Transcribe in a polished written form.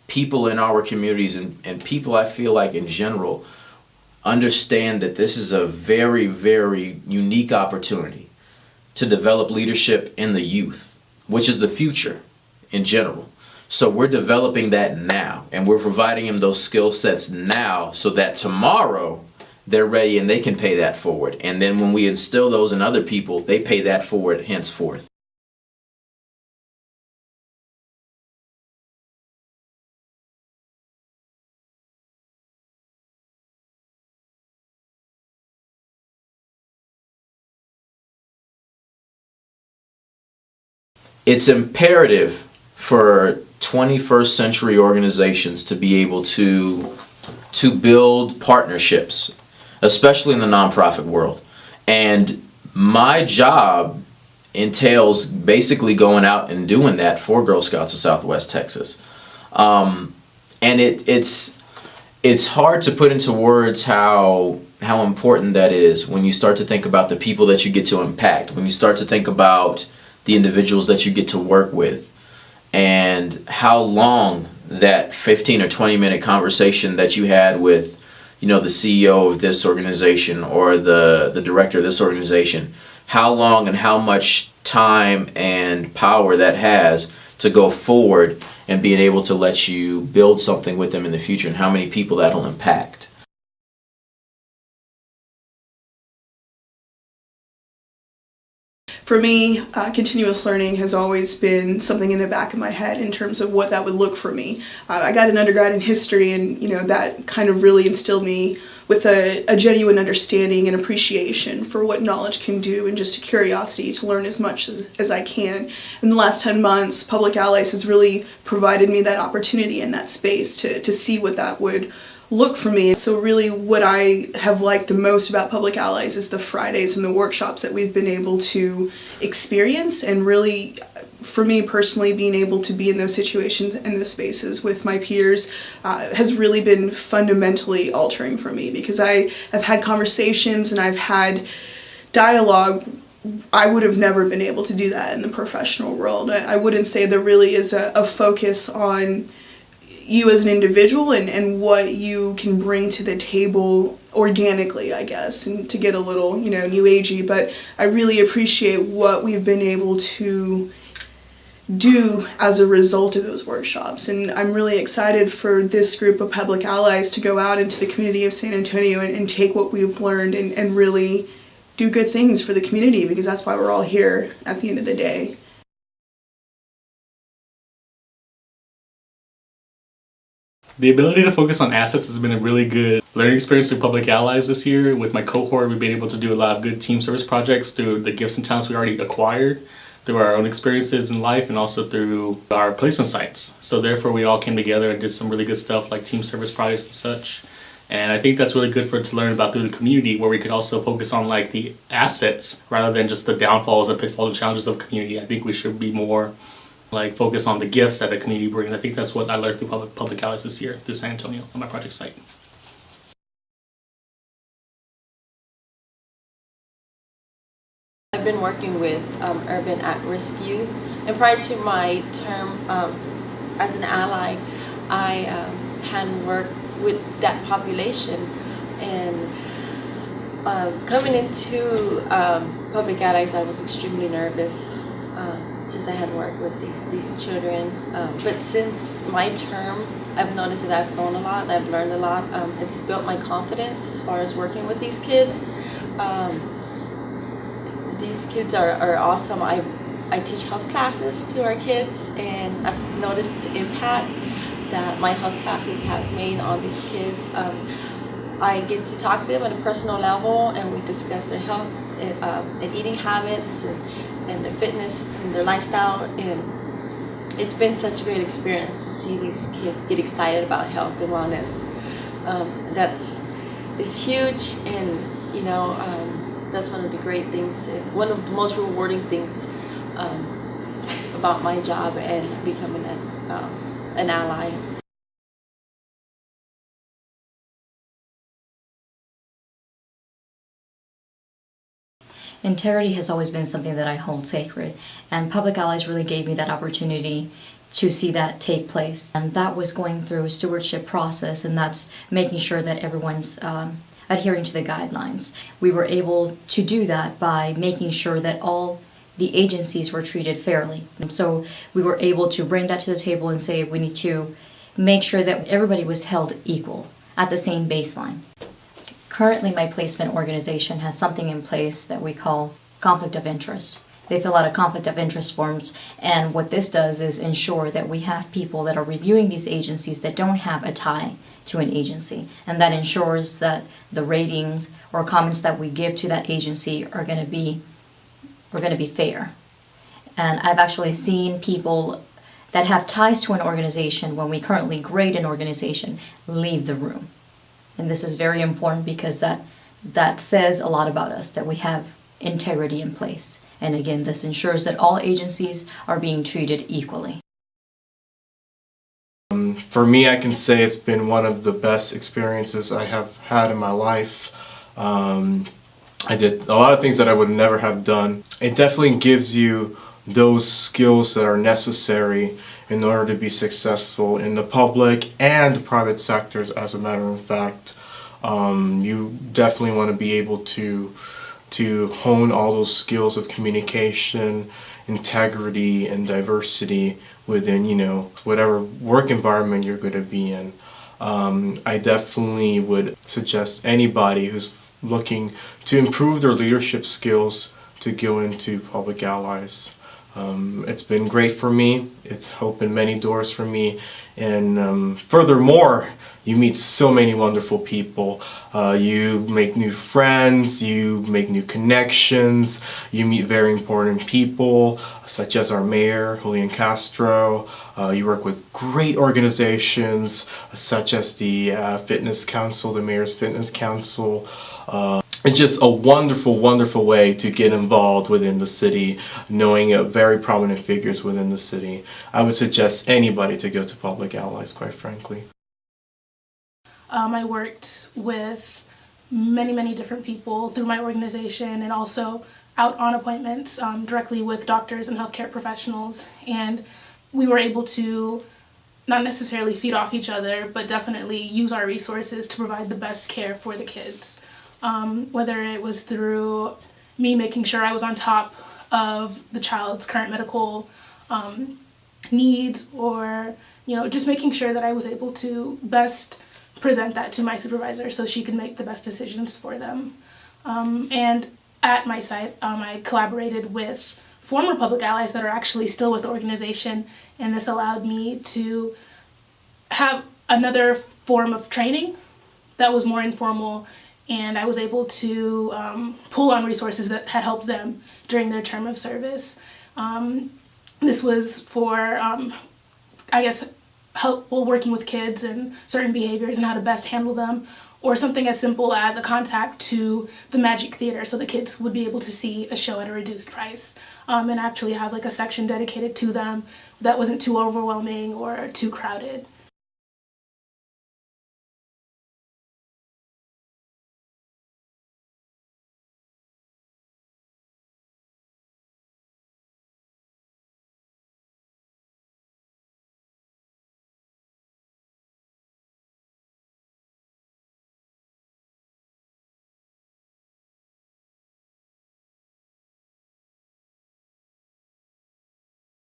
people in our communities and people I feel like in general understand that this is a very, very unique opportunity to develop leadership in the youth, which is the future in general. So we're developing that now, and we're providing them those skill sets now so that tomorrow they're ready and they can pay that forward. And then when we instill those in other people, they pay that forward henceforth. It's imperative for 21st century organizations to be able to build partnerships, especially in the nonprofit world. And my job entails basically going out and doing that for Girl Scouts of Southwest Texas. And it's hard to put into words how important that is when you start to think about the people that you get to impact, when you start to think about the individuals that you get to work with, and how long that 15 or 20 minute conversation that you had with, the CEO of this organization or the director of this organization, how long and how much time and power that has to go forward and being able to let you build something with them in the future, and how many people that'll impact. For me, continuous learning has always been something in the back of my head in terms of what that would look for me. I got an undergrad in history, and that kind of really instilled me with a genuine understanding and appreciation for what knowledge can do, and just a curiosity to learn as much as I can. In the last 10 months, Public Allies has really provided me that opportunity and that space to see what that would look for me. So really what I have liked the most about Public Allies is the Fridays and the workshops that we've been able to experience, and really, for me personally, being able to be in those situations and those spaces with my peers has really been fundamentally altering for me, because I have had conversations and I've had dialogue. I would have never been able to do that in the professional world. I wouldn't say there really is a focus on you as an individual and what you can bring to the table organically, I guess, and to get a little, new agey, but I really appreciate what we've been able to do as a result of those workshops. And I'm really excited for this group of Public Allies to go out into the community of San Antonio and take what we've learned and really do good things for the community, because that's why we're all here at the end of the day. The ability to focus on assets has been a really good learning experience through Public Allies this year. With my cohort, we've been able to do a lot of good team service projects through the gifts and talents we already acquired, through our own experiences in life, and also through our placement sites. So therefore, we all came together and did some really good stuff like team service projects and such. And I think that's really good to learn about through the community, where we could also focus on like the assets rather than just the downfalls and pitfalls and challenges of the community. I think we should be more focus on the gifts that the community brings. I think that's what I learned through Public Allies this year through San Antonio on my project site. I've been working with urban at-risk youth, and prior to my term as an ally, I had worked with that population. And coming into Public Allies, I was extremely nervous since I had worked with these children. But since my term, I've noticed that I've grown a lot and I've learned a lot. It's built my confidence as far as working with these kids. These kids are awesome. I teach health classes to our kids, and I've noticed the impact that my health classes has made on these kids. I get to talk to them at a personal level, and we discuss their health and eating habits and their fitness and their lifestyle. And it's been such a great experience to see these kids get excited about health and wellness. It's huge, and that's one of the great things, one of the most rewarding things about my job and becoming an ally. Integrity has always been something that I hold sacred, and Public Allies really gave me that opportunity to see that take place. And that was going through a stewardship process, and that's making sure that everyone's adhering to the guidelines. We were able to do that by making sure that all the agencies were treated fairly. So we were able to bring that to the table and say we need to make sure that everybody was held equal at the same baseline. Currently, my placement organization has something in place that we call conflict of interest. They fill out a conflict of interest forms, and what this does is ensure that we have people that are reviewing these agencies that don't have a tie to an agency, and that ensures that the ratings or comments that we give to that agency are going to be fair. And I've actually seen people that have ties to an organization, when we currently grade an organization, leave the room. And this is very important because that says a lot about us, that we have integrity in place. And again, this ensures that all agencies are being treated equally. For me, I can say it's been one of the best experiences I have had in my life. I did a lot of things that I would never have done. It definitely gives you those skills that are necessary in order to be successful in the public and the private sectors, as a matter of fact. You definitely want to be able to hone all those skills of communication, integrity, and diversity within, whatever work environment you're going to be in. I definitely would suggest anybody who's looking to improve their leadership skills to go into Public Allies. It's been great for me. It's opened many doors for me. And furthermore, you meet so many wonderful people. You make new friends, you make new connections, you meet very important people, such as our mayor, Julian Castro. You work with great organizations, such as the Fitness Council, the Mayor's Fitness Council. It's just a wonderful, wonderful way to get involved within the city, knowing very prominent figures within the city. I would suggest anybody to go to Public Allies, quite frankly. I worked with many different people through my organization, and also out on appointments directly with doctors and healthcare professionals. And we were able to not necessarily feed off each other, but definitely use our resources to provide the best care for the kids. Whether it was through me making sure I was on top of the child's current medical needs, or just making sure that I was able to best present that to my supervisor so she could make the best decisions for them. And at my site, I collaborated with former Public Allies that are actually still with the organization, and this allowed me to have another form of training that was more informal, and I was able to pull on resources that had helped them during their term of service. This was for, working with kids and certain behaviors and how to best handle them, or something as simple as a contact to the Magic Theater so the kids would be able to see a show at a reduced price, and actually have like a section dedicated to them that wasn't too overwhelming or too crowded.